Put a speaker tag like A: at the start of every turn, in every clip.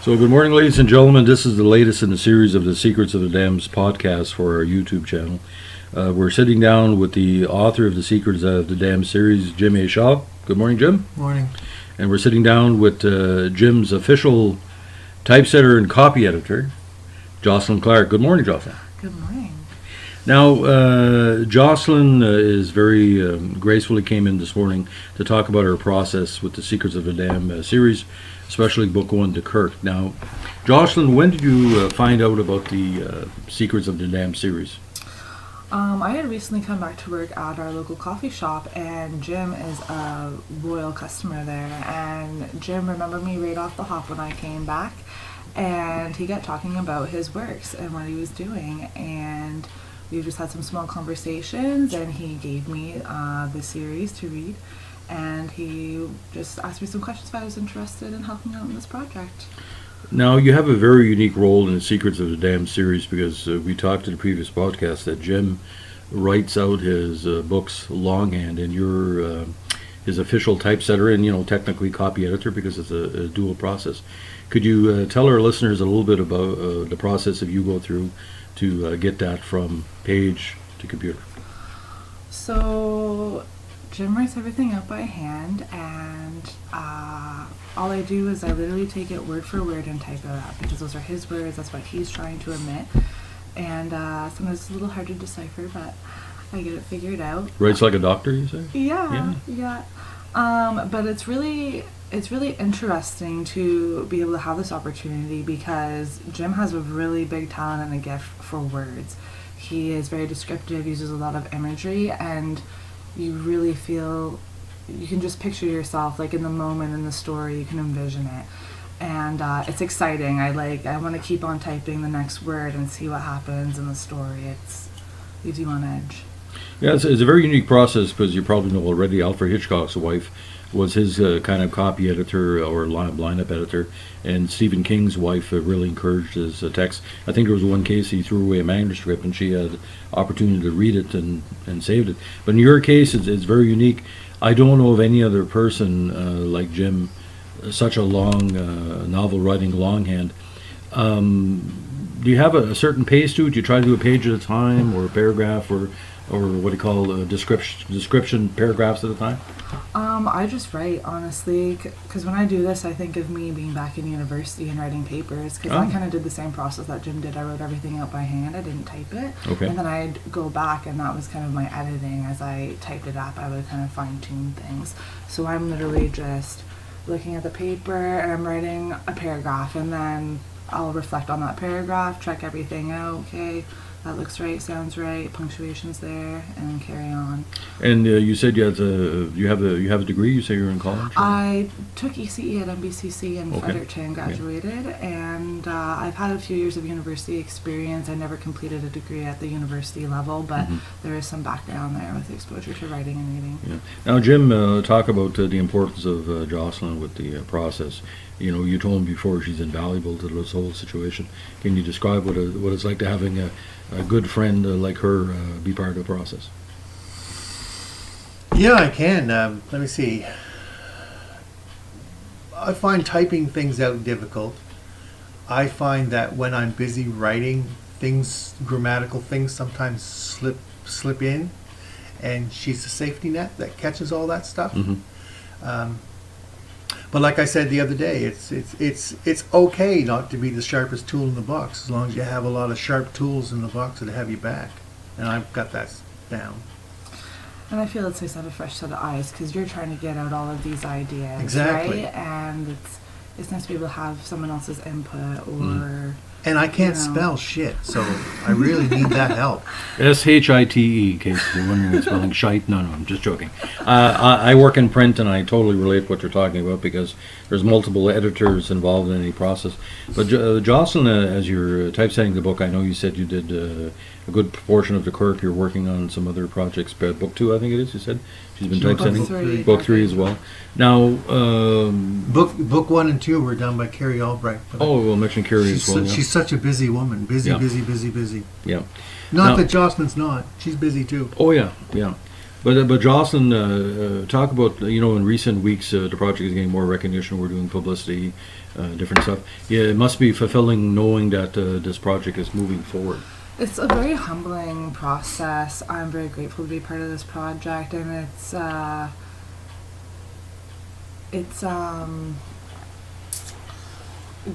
A: So good morning, ladies and gentlemen. This is the latest in the series of the Secrets of the Dams podcast for our YouTube channel. We're sitting down with the author of the Secrets of the Dams series, Jim A. Shaw. Good morning, Jim.
B: Morning.
A: And we're sitting down with Jim's official typesetter and copy editor, Jocelyn Clark. Good morning, Jocelyn.
C: Good morning.
A: Now, Jocelyn is very gracefully came in this morning to talk about her process with the Secrets of the Dam series, especially Book 1 to Kirk. Now, Jocelyn, when did you find out about the Secrets of the Dam series?
C: I had recently come back to work at our local coffee shop, and Jim is a loyal customer there. And Jim remembered me right off the hop when I came back, and he got talking about his works and what he was doing. And we just had some small conversations, and he gave me the series to read. And he just asked me some questions if I was interested in helping out in this project.
A: Now, you have a very unique role in the Secrets of the Dam series because we talked in the previous podcast that Jim writes out his books longhand, and you're his official typesetter and, technically copy editor because it's a dual process. Could you tell our listeners a little bit about the process that you go through to get that from page to computer?
C: So Jim writes everything out by hand, and all I do is I literally take it word for word and type it out because those are his words. That's what he's trying to emit, and sometimes it's a little hard to decipher, but I get it figured out.
A: Writes like a doctor, you say?
C: Yeah. But it's really interesting to be able to have this opportunity because Jim has a really big talent and a gift for words. He is very descriptive, uses a lot of imagery, and you really feel, you can just picture yourself like in the moment in the story, you can envision it. And it's exciting. I want to keep on typing the next word and see what happens in the story. It's leaves you on edge.
A: Yeah, it's a very unique process because you probably know already Alfred Hitchcock's wife was his kind of copy editor or lineup editor, and Stephen King's wife really encouraged his text. I think there was one case he threw away a manuscript and she had opportunity to read it and saved it. But in your case, it's very unique. I don't know of any other person like Jim, such a long novel writing longhand. Do you have a certain pace to it? Do you try to do a page at a time or a paragraph or what do you call description paragraphs at a time?
C: I just write, honestly, because when I do this, I think of me being back in university and writing papers, because I kind of did the same process that Jim did. I wrote everything out by hand. I didn't type it.
A: Okay.
C: And then I'd go back, and that was kind of my editing. As I typed it up, I would kind of fine-tune things. So I'm literally just looking at the paper, and I'm writing a paragraph, and then I'll reflect on that paragraph, check everything out, okay, that looks right, sounds right, punctuation's there, and carry on. And
A: you said you have a degree. You say you're in college?
C: I took ECE at MBCC in Fredericton, graduated, and I've had a few years of university experience. I never completed a degree at the university level, but there is some background there with exposure to writing and reading. Yeah.
A: Now, Jim, talk about the importance of Jocelyn with the process. You told me before she's invaluable to this whole situation. Can you describe what it's like to having a good friend like her be part of the process?
B: Yeah, I can. Let me see. I find typing things out difficult. I find that when I'm busy writing, grammatical things sometimes slip in, and she's a safety net that catches all that stuff. But like I said the other day, it's okay not to be the sharpest tool in the box as long as you have a lot of sharp tools in the box that have you back. And I've got that down.
C: And I feel it's nice to have a fresh set of eyes because you're trying to get out all of these ideas,
B: exactly.
C: Right? And it's nice to be able to have someone else's input or...
B: And I can't spell shit, so I really need that help.
A: S-H-I-T-E, in case you're wondering if spelling shite. No, I'm just joking. I work in print, and I totally relate what you're talking about because there's multiple editors involved in any process. But Jocelyn, as you're typesetting the book, I know you said you did a good portion of the Kirk. You're working on some other projects. Book 2, I think it is, you said? She's been typesetting? Book 3 as well. Now...
B: Book 1 and 2 were done by Carrie Albright.
A: We'll mention Carrie as well.
B: She's such a busy woman. Busy.
A: Yeah.
B: Not
A: now,
B: that Jocelyn's not. She's busy too.
A: Oh, yeah. But Jocelyn, talk about, in recent weeks the project is getting more recognition. We're doing publicity, different stuff. Yeah, it must be fulfilling knowing that this project is moving forward.
C: It's a very humbling process. I'm very grateful to be part of this project, and it's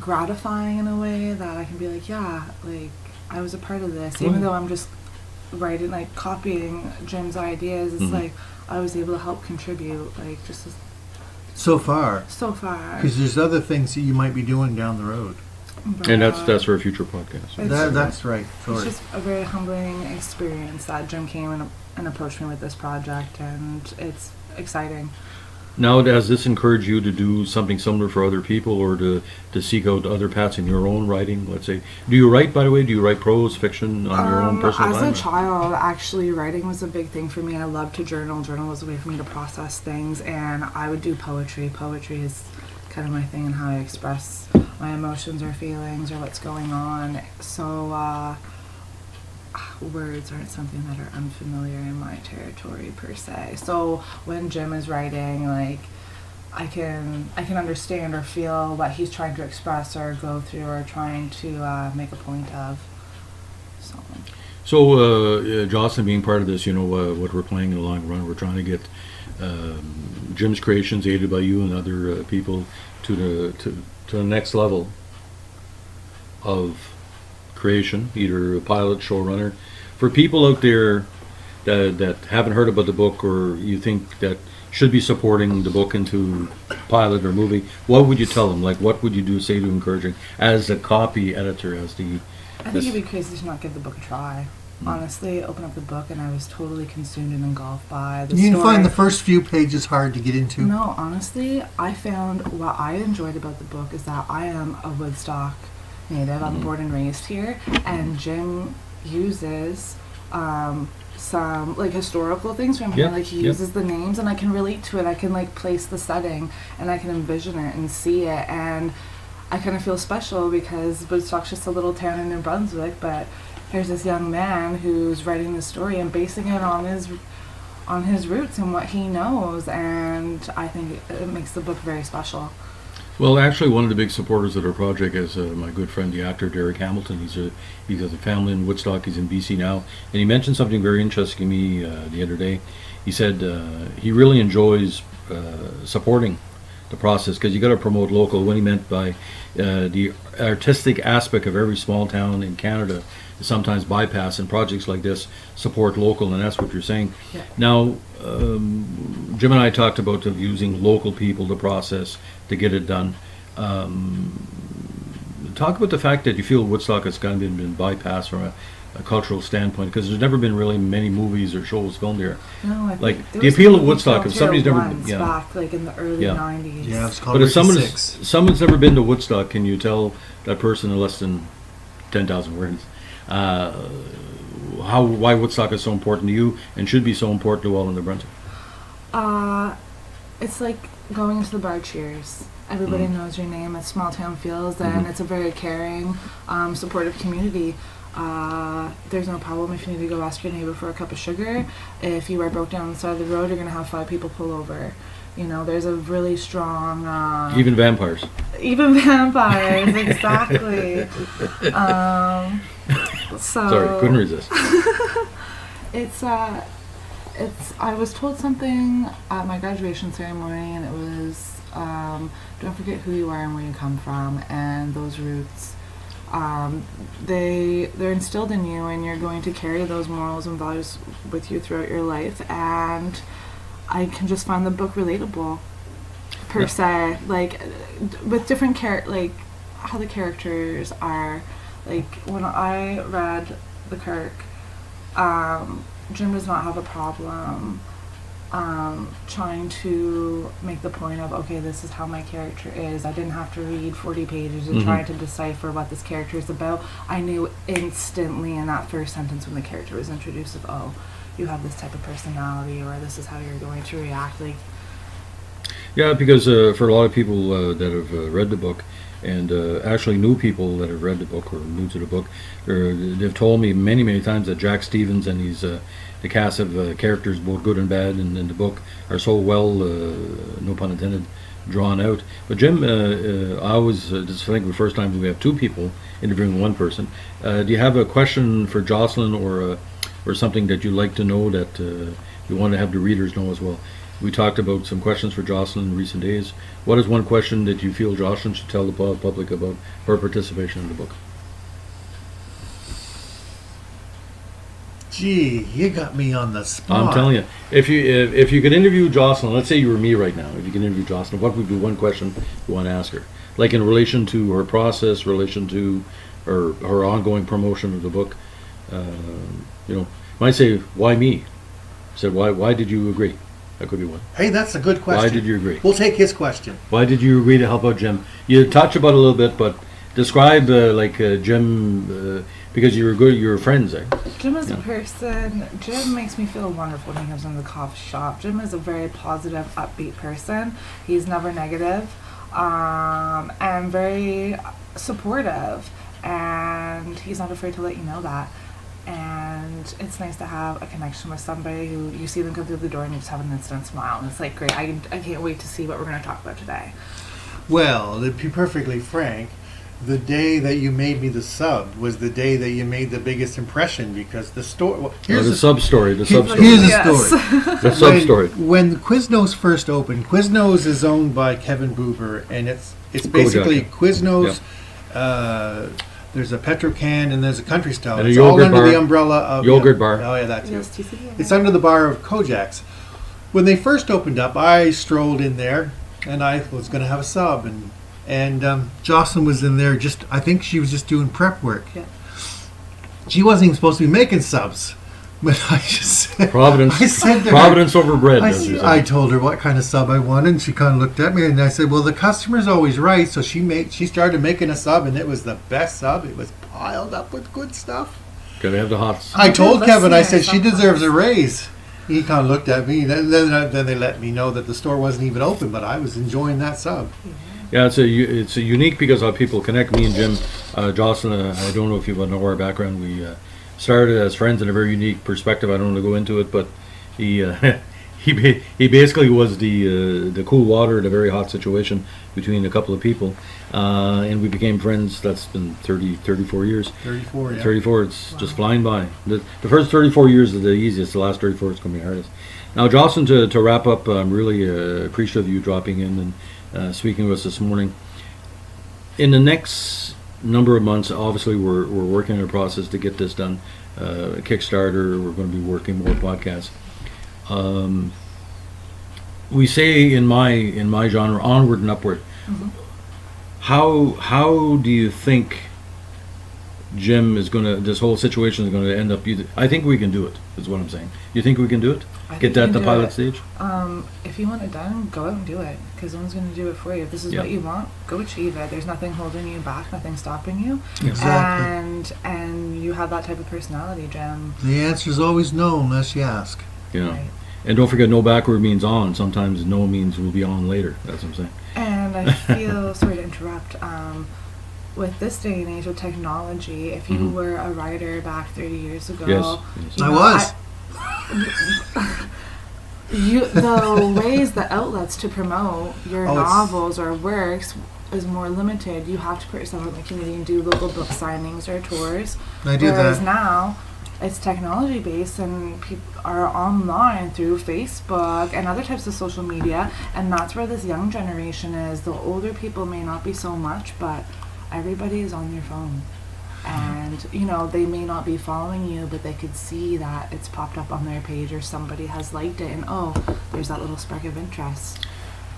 C: gratifying in a way that I can be like, yeah, like I was a part of this, even though I'm just writing, like copying Jim's ideas. It's like I was able to help contribute, like just
B: So far.
C: so far.
B: Because there's other things that you might be doing down the road.
C: But,
A: And that's for a future podcast.
C: It's-
B: That's right.
C: It's
B: Sorry.
C: just a very humbling experience that Jim came and approached me with this project, and it's exciting.
A: Now, does this encourage you to do something similar for other people, or to seek out other paths in your own writing? Let's say, do you write, by the way? Do you write prose, fiction on your own personal
C: As
A: time?
C: a child, actually, writing was a big thing for me. I loved to journal. Journal was a way for me to process things, and I would do poetry. Poetry is kind of my thing and how I express my emotions or feelings or what's going on. So, words aren't something that are unfamiliar in my territory per se. So when Jim is writing, like I can understand or feel what he's trying to express or go through or trying to make a point of.
A: So, Jocelyn, being part of this, what we're playing in the long run, we're trying to get Jim's creations, aided by you and other people, to the next level of creation, either a pilot, showrunner. For people out there that haven't heard about the book, or you think that should be supporting the book into pilot or movie, what would you tell them? Like, what would you say to encouraging as a copy editor,
C: I think it'd be crazy to not give the book a try. Honestly, open up the book and I was totally consumed and engulfed by the
B: You
C: story.
B: can find the first few pages hard to get into.
C: No, honestly, I found what I enjoyed about the book is that I am a Woodstock native. I'm born and raised here, and Jim uses some like historical things from here.
A: Yep,
C: Like he
A: yep.
C: uses the names, and I can relate to it. I can like place the setting, and I can envision it and see it, and I kind of feel special because Woodstock's just a little town in New Brunswick, but here's this young man who's writing the story and basing it on his roots and what he knows, and I think it makes the book very special.
A: Well, actually, one of the big supporters of our project is my good friend, the actor Derek Hamilton. He's got a family in Woodstock. He's in BC now, and he mentioned something very interesting to me the other day. He said he really enjoys supporting the process because you got to promote local. What he meant by the artistic aspect of every small town in Canada is sometimes bypassed, and projects like this support local, and that's what you're saying.
C: Yeah.
A: Now, Jim and I talked about using local people to process to get it done. Talk about the fact that you feel Woodstock has kind of been bypassed from a cultural standpoint, because there's never been really many movies or shows filmed here.
C: No, I
A: Like,
C: think there
A: the
C: was
A: appeal
C: a
A: of
C: movie
A: Woodstock,
C: filmed
A: if somebody's
C: here
A: never
C: once
A: yeah.
C: back like in the early
A: Yeah.
C: 90s.
B: Yeah, it's called
A: But if
B: Ricky Six.
A: someone's never been to Woodstock, can you tell that person in less than 10,000 words why Woodstock is so important to you and should be so important to all in New Brunswick?
C: It's like going into the bar Cheers. Everybody knows your name. It's small town feels, and it's a very caring, supportive community. There's no problem if you need to go ask your neighbor for a cup of sugar. If you are broke down on the side of the road, you're going to have 5 people pull over. You know, there's a really strong...
A: Even vampires.
C: Even vampires, exactly. So
A: Sorry, couldn't resist.
C: it's I was told something at my graduation ceremony, and it was don't forget who you are and where you come from, and those roots they're instilled in you, and you're going to carry those morals and values with you throughout your life. And I can just find the book relatable per se, like with different like how the characters are. Like when I read The Kirk, Jim does not have a problem trying to make the point of, okay, this is how my character is. I didn't have to read 40 pages and try to decipher what this character is about. I knew instantly in that first sentence when the character was introduced of, oh, you have this type of personality, or this is how you're going to react. Like,
A: Yeah, because for a lot of people that have read the book, And actually, new people that have read the book or new to the book, they've told me many times that Jack Stevens and the cast of characters, both good and bad, in the book are so well, no pun intended, drawn out. But Jim, I always just think the first time we have two people interviewing one person. Do you have a question for Jocelyn or something that you'd like to know that you want to have the readers know as well? We talked about some questions for Jocelyn in recent days. What is one question that you feel Jocelyn should tell the public about her participation in the book?
B: Gee, you got me on the spot.
A: I'm telling you, if you could interview Jocelyn, let's say you were me right now. If you could interview Jocelyn, what would be one question you want to ask her? Like in relation to her process, relation to her ongoing promotion of the book. Might say, why me? Said, why did you agree? That could be one.
B: Hey, that's a good question.
A: Why did you agree?
B: We'll take his question.
A: Why did you agree to help out Jim? You touched about it a little bit, but describe Jim, because you were friends, eh?
C: Jim is a person. Jim makes me feel wonderful when he comes into the coffee shop. Jim is a very positive, upbeat person. He's never negative, and very supportive. And he's not afraid to let you know that. And it's nice to have a connection with somebody who you see them come through the door and you just have an instant smile. And it's like, great, I can't wait to see what we're going to talk about today.
B: Well, to be perfectly frank, the day that you made me the sub was the day that you made the biggest impression, because the story... Well,
A: Here's the sub-story.
B: Here's the
C: Yes.
B: story.
A: The sub-story.
B: When Quiznos first opened, Quiznos is owned by Kevin Buber, and it's basically
A: Kojak.
B: Quiznos. There's a Petrocan and there's a Country Style.
A: And a
B: it's all
A: yogurt
B: under
A: bar.
B: the umbrella of
A: Yogurt bar.
B: Oh yeah, that too.
C: Yes, TCP.
B: It's under the bar of Kojak's. When they first opened up, I strolled in there, and I was going to have a sub, and Jocelyn was in there. I think she was just doing prep work.
C: Yeah.
B: She wasn't even supposed to be making subs, but I just said,
A: Providence.
B: I said to
A: Providence over bread.
B: her,
A: as you say.
B: I told her what kind of sub I wanted, and she kind of looked at me, and I said, "Well, the customer's always right." So she started making a sub, and it was the best sub. It was piled up with good stuff.
A: Gotta have the hots.
B: I told
C: Let's
B: Kevin,
C: see
B: I
C: her
B: said, she
C: sometimes.
B: deserves a raise. He kind of looked at me. Then they let me know that the store wasn't even open, but I was enjoying that sub.
A: Yeah, it's a unique because how people connect. Me and Jim, Jocelyn. I don't know if you know our background. We started as friends in a very unique perspective. I don't want to go into it, but he he basically was the cool water in a very hot situation between a couple of people, and we became friends. That's been 34 years.
B: 34, yeah.
A: 34. It's just flying by. The first 34 years is the easiest. The last 34 is going to be hardest. Now, Jocelyn, to wrap up, I'm really appreciative of you dropping in and speaking with us this morning. In the next number of months, obviously, we're working on a process to get this done. Kickstarter. We're going to be working more podcasts. We say in my genre, onward and upward.
C: Mm-hmm.
A: How do you think Jim is going to, this whole situation is going to end up? I think we can do it, is what I'm saying. You think we can do it?
C: I
A: Get
C: think
A: that
C: you
A: the
C: can do
A: pilot
C: it.
A: stage?
C: If you want it done, go out and do it, because no one's going to do it for you. If this is
A: Yeah.
C: what you want, go achieve it. There's nothing holding you back, nothing stopping you.
B: Exactly.
C: And you have that type of personality, Jim.
B: The answer's always no unless you ask.
A: You know.
C: Right.
A: And don't forget, no backward means on. Sometimes no means we'll be on later. That's what I'm saying.
C: And I feel, sorry to interrupt, with this day and age of technology, if you
A: Mhm.
C: were a writer back 30 years ago,
A: Yes.
C: you
B: I
C: know,
B: was.
C: the ways, the outlets to promote your
B: Oh, it's-
C: novels or works is more limited. You have to put yourself out in the community and do local book signings or tours.
B: I did
C: Whereas
B: that.
C: now, it's technology based and people are online through Facebook and other types of social media, and that's where this young generation is. The older people may not be so much, but everybody is on their phone. And, you know, they may not be following you, but they could see that it's popped up on their page or somebody has liked it, and oh, there's that little spark of interest.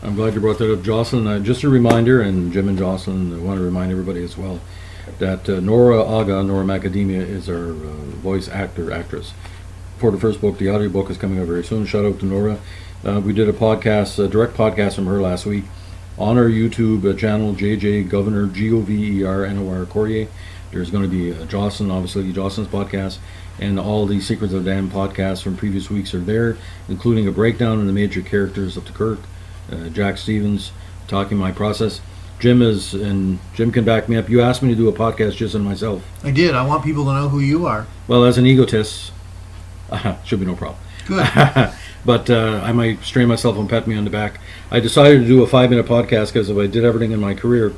A: I'm glad you brought that up, Jocelyn. Just a reminder, and Jim and Jocelyn, I want to remind everybody as well, that Nora Macadamia is our voice actress. For the first book, the audiobook is coming out very soon. Shout out to Nora. We did a direct podcast from her last week on our YouTube channel, JJ Governor, GOVERNOR Courier. There's going to be Jocelyn, obviously Jocelyn's podcast, and all the Secrets of the Dam podcasts from previous weeks are there, including a breakdown of the major characters of the Kirk, Jack Stevens, talking my process. Jim can back me up. You asked me to do a podcast just on myself.
B: I did. I want people to know who you are.
A: Well, as an egotist, should be no problem.
B: Good.
A: But I might strain myself and pat me on the back. I decided to do a 5-minute podcast because if I did everything in my career,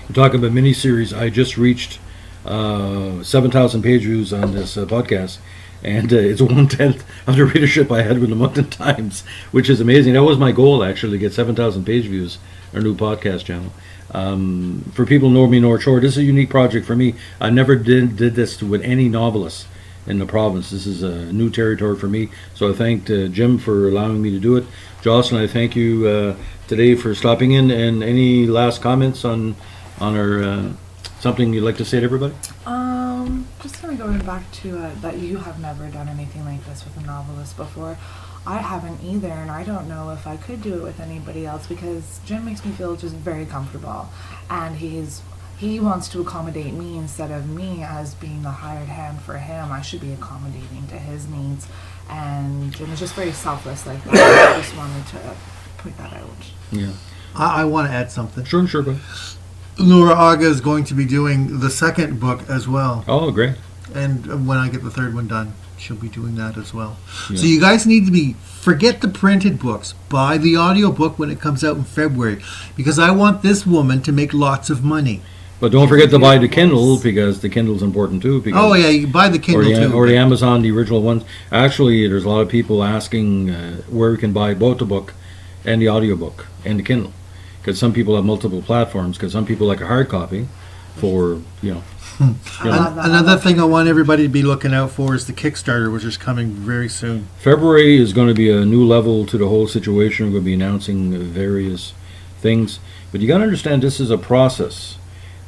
A: you're talking about miniseries, I just reached 7,000 page views on this podcast. And it's 1/10 of the readership I had with the Moncton Times, which is amazing. That was my goal, actually, to get 7,000 page views, our new podcast channel. For people who know me North Shore, this is a unique project for me. I never did this with any novelists in the province. This is a new territory for me. So I thanked Jim for allowing me to do it. Jocelyn, I thank you today for stopping in. And any last comments on our something you'd like to say to everybody?
C: Just kind of going back to that you have never done anything like this with a novelist before. I haven't either, and I don't know if I could do it with anybody else because Jim makes me feel just very comfortable, and he wants to accommodate me instead of me as being the hired hand for him. I should be accommodating to his needs, and Jim is just very selfless like that. I just wanted to point that out.
A: Yeah.
B: I want to add something.
A: Sure, go ahead.
B: Laura Aga is going to be doing the second book as well.
A: Oh, great.
B: And when I get the third one done, she'll be doing that as well.
A: Yeah.
B: So you guys need to forget the printed books. Buy the audiobook when it comes out in February. Because I want this woman to make lots of money.
A: But don't forget to buy the Kindle, because the Kindle's important too. Because
B: Oh, yeah, you can buy the Kindle too.
A: Or the Amazon, the original ones. Actually, there's a lot of people asking where we can buy both the book and the audiobook and the Kindle. Because some people have multiple platforms, because some people like a hard copy for,
B: Another thing I want everybody to be looking out for is the Kickstarter, which is coming very soon.
A: February is going to be a new level to the whole situation. We're going to be announcing various things. But you got to understand, this is a process.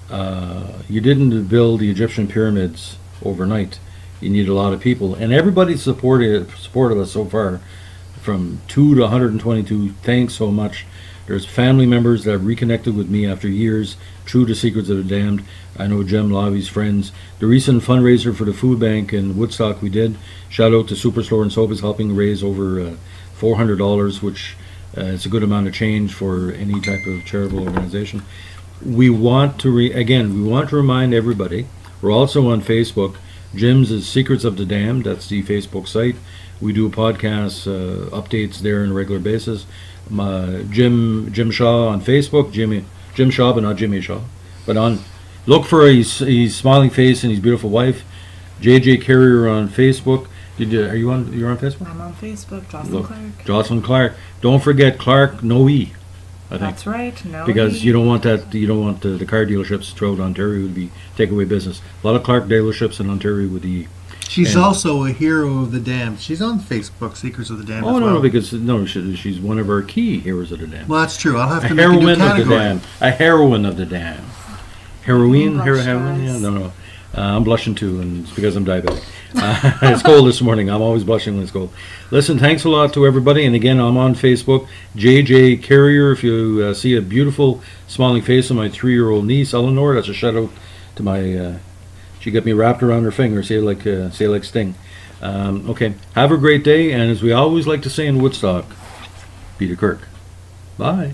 A: You didn't build the Egyptian pyramids overnight. You need a lot of people. And everybody's supported us so far, from 2 to 122. Thanks so much. There's family members that have reconnected with me after years, true to Secrets of the Damned. I know Jem Lavi's friends. The recent fundraiser for the food bank in Woodstock we did, shout out to Superstore and Soap, is helping raise over $400, which is a good amount of change for any type of charitable organization. We want to remind everybody, we're also on Facebook. Jim's is Secrets of the Damned, that's the Facebook site. We do podcast updates there on a regular basis. Jim Shaw on Facebook, Jim Shaw, but not Jimmy Shaw. But look for his smiling face and his beautiful wife. JJ Carrier on Facebook. You're on Facebook?
C: I'm on Facebook, Jocelyn Clark.
A: Jocelyn Clark. Don't forget Clark, no E. I think.
C: That's right, no.
A: Because you don't want the car dealerships throughout Ontario to be takeaway business. A lot of Clark dealerships in Ontario with the E.
B: She's also a hero of the damned. She's on Facebook, Secrets of the Damned.
A: Oh,
B: as well.
A: no, because she's one of our key heroes of the damned.
B: Well, that's true. I'll have to
A: A
B: make a new
A: heroine of the
B: category.
A: damned. A heroine of the damned. Heroine?
C: Blush,
A: Heroine?
C: guys.
A: Yeah, no. I'm blushing too, and it's because I'm diabetic. It's cold this morning. I'm always blushing when it's cold. Listen, thanks a lot to everybody. And again, I'm on Facebook, JJ Carrier. If you see a beautiful smiling face of my 3-year-old niece, Eleanor, that's a shout out to my... she got me wrapped around her finger. Say like Sting. Okay, have a great day, and as we always like to say in Woodstock, Peter Kirk. Bye.